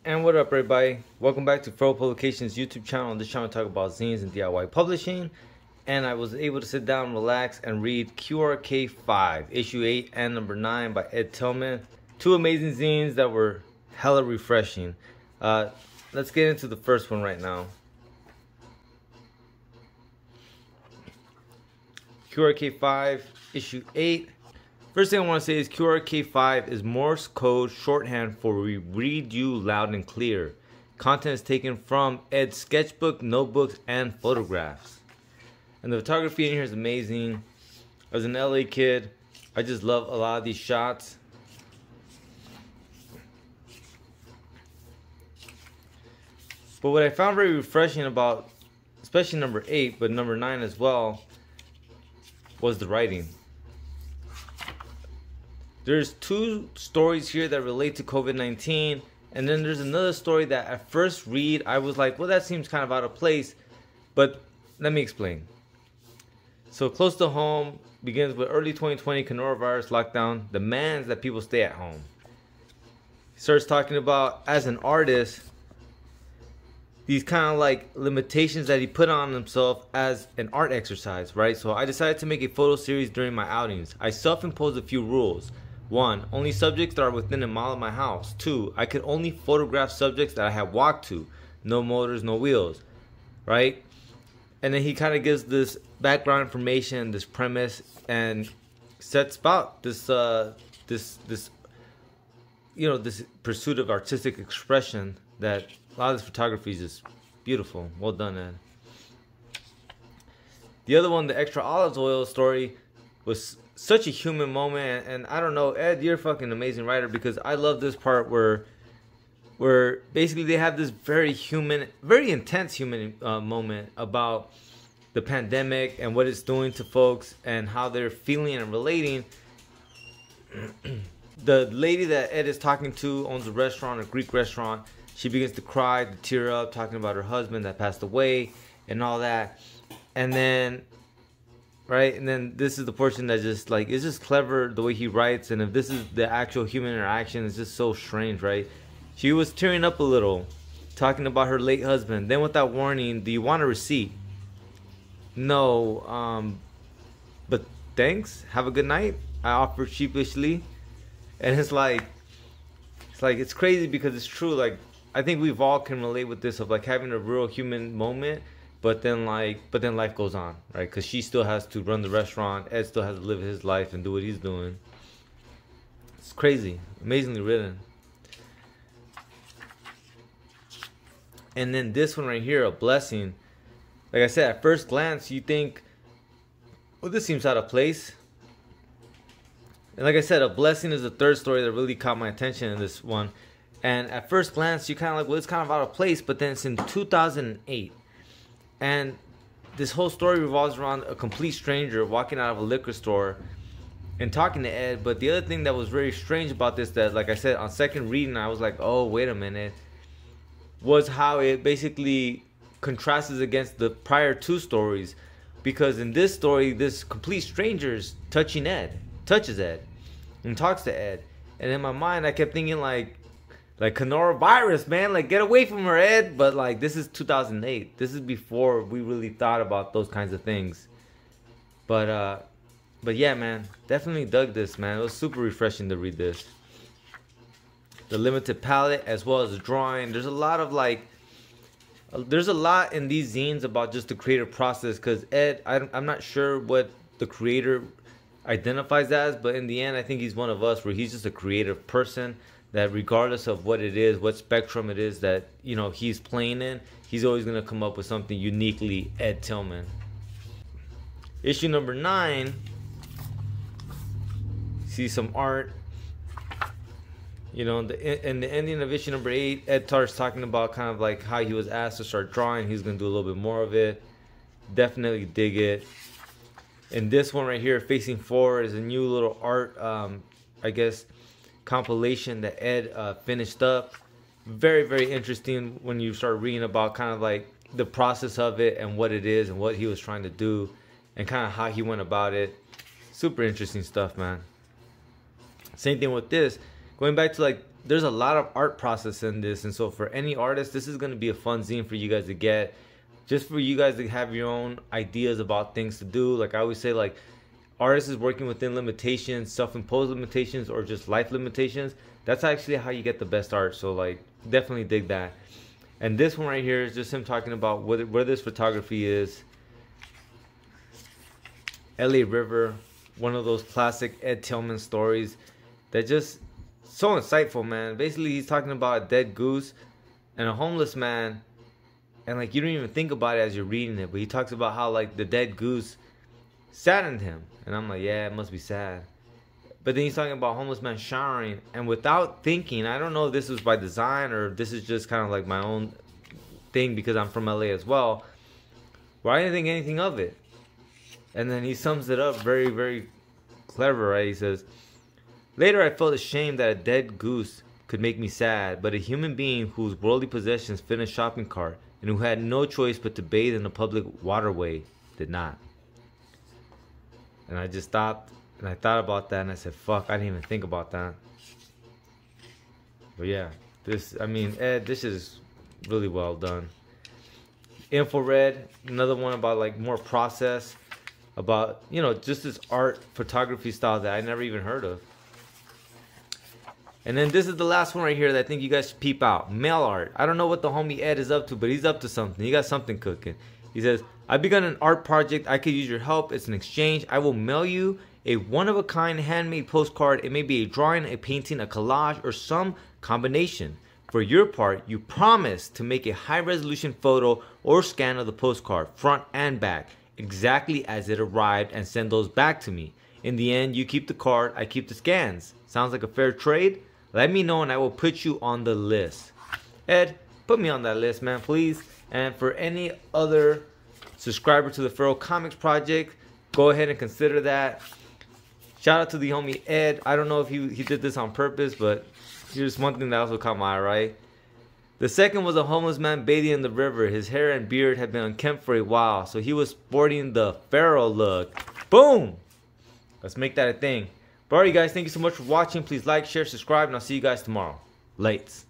And what up, everybody? Welcome back to Fro Publications YouTube channel. On this channel, I talk about zines and DIY publishing. And I was able to sit down, relax, and read QRK5, issue 8 and number 9 by Ed Tillman. Two amazing zines that were hella refreshing. Let's get into the first one right now. QRK5, issue 8. First thing I want to say is QRK5 is Morse code shorthand for we read you loud and clear. Content is taken from Ed's sketchbook, notebooks, and photographs. And the photography in here is amazing. As an LA kid, I just love a lot of these shots. But what I found very refreshing about, especially number 8, but number 9 as well, was the writing. There's two stories here that relate to COVID-19, and then there's another story that at first read I was like, well, that seems kind of out of place, but let me explain. So close to home begins with early 2020 coronavirus lockdown, demands that people stay at home. He starts talking about, as an artist, these kind of like limitations that he put on himself as an art exercise, right? So I decided to make a photo series during my outings. I self-imposed a few rules. 1. Only subjects that are within a mile of my house. 2. I could only photograph subjects that I have walked to. No motors, no wheels. Right? And then he kind of gives this background information, this premise, and sets about this this pursuit of artistic expression that a lot of this photography is just beautiful. Well done, Ed. The other one, the extra olive oil story, was such a human moment, and I don't know, Ed, you're a fucking amazing writer, because I love this part where basically they have this very human, very intense human moment about the pandemic and what it's doing to folks and how they're feeling and relating. The lady that Ed is talking to owns a restaurant, a Greek restaurant. She begins to cry, to tear up, talking about her husband that passed away and all that. And then this is the portion that just like, it's just clever the way he writes, and if this is the actual human interaction, it's just so strange, right? She was tearing up a little, talking about her late husband. Then without warning, do you want a receipt? No, but thanks, have a good night, I offered sheepishly. And it's crazy because it's true. Like, I think we've all can relate with this, of like having a real human moment, but then life goes on, right? Because she still has to run the restaurant, Ed still has to live his life and do what he's doing. It's crazy, amazingly written. And then this one right here, a blessing. Like I said, at first glance you think, well, this seems out of place. And like I said, a blessing is the third story that really caught my attention in this one. And at first glance, you're kind of like, well, it's kind of out of place. But then it's in 2008. And this whole story revolves around a complete stranger walking out of a liquor store and talking to Ed. But the other thing that was very strange about this, that, like I said, on second reading, I was like, oh, wait a minute, was how it basically contrasts against the prior two stories. Because in this story, this complete stranger is touches Ed, and talks to Ed. And in my mind, I kept thinking like coronavirus, man, like get away from her, Ed. But like, this is 2008. This is before we really thought about those kinds of things. But yeah, man, definitely dug this, man. It was super refreshing to read this. The limited palette as well as the drawing. There's a lot of there's a lot in these zines about just the creative process, because Ed, I'm not sure what the creator identifies as, but in the end, I think he's one of us, where he's just a creative person that regardless of what it is, what spectrum it is that, you know, he's playing in, he's always going to come up with something uniquely Ed Tillman. Issue number 9, see some art. You know, in the ending of issue number 8, Ed starts talking about kind of like how he was asked to start drawing. He's going to do a little bit more of it. Definitely dig it. And this one right here, Facing Forward, is a new little art, I guess, compilation that Ed finished up. Very, very interesting when you start reading about kind of like the process of it and what it is and what he was trying to do and kind of how he went about it. Super interesting stuff, man. Same thing with this. Going back to like there's a lot of art process in this, and so for any artist, this is going to be a fun zine for you guys to get, just for you guys to have your own ideas about things to do. Like I always say, like, artists is working within limitations, self-imposed limitations, or just life limitations. That's actually how you get the best art. So like, definitely dig that. And this one right here is just him talking about where this photography is. LA River, one of those classic Ed Tillman stories that just so insightful, man. Basically, he's talking about a dead goose and a homeless man, and like, you don't even think about it as you're reading it, but he talks about how like the dead goose saddened him, and I'm like, yeah, it must be sad. But then he's talking about homeless man showering, and without thinking, I don't know if this was by design or this is just kind of like my own thing because I'm from LA as well, where I didn't think anything of it. And then he sums it up very, very clever, right? He says, later I felt ashamed that a dead goose could make me sad, but a human being whose worldly possessions fit in a shopping cart and who had no choice but to bathe in a public waterway did not. And I just stopped and I thought about that and I said, fuck, I didn't even think about that. But yeah, I mean, Ed, this is really well done. Infrared, another one about like more process, about, you know, just this art photography style that I never even heard of. And then this is the last one right here that I think you guys should peep out. Mail art. I don't know what the homie Ed is up to, but he's up to something. He got something cooking. He says, I've begun an art project. I could use your help. It's an exchange. I will mail you a one-of-a-kind handmade postcard. It may be a drawing, a painting, a collage, or some combination. For your part, you promise to make a high-resolution photo or scan of the postcard, front and back, exactly as it arrived, and send those back to me. In the end, you keep the card, I keep the scans. Sounds like a fair trade? Let me know and I will put you on the list. Ed, put me on that list, man, please. And for any other subscriber to the Feral Comics Project, go ahead and consider that. Shout out to the homie Ed. I don't know if he did this on purpose, but here's one thing that also caught my eye, right? The second was a homeless man bathing in the river. His hair and beard had been unkempt for a while, so he was sporting the feral look. Boom! Let's make that a thing. But alright, guys, thank you so much for watching. Please like, share, subscribe, and I'll see you guys tomorrow. Lates.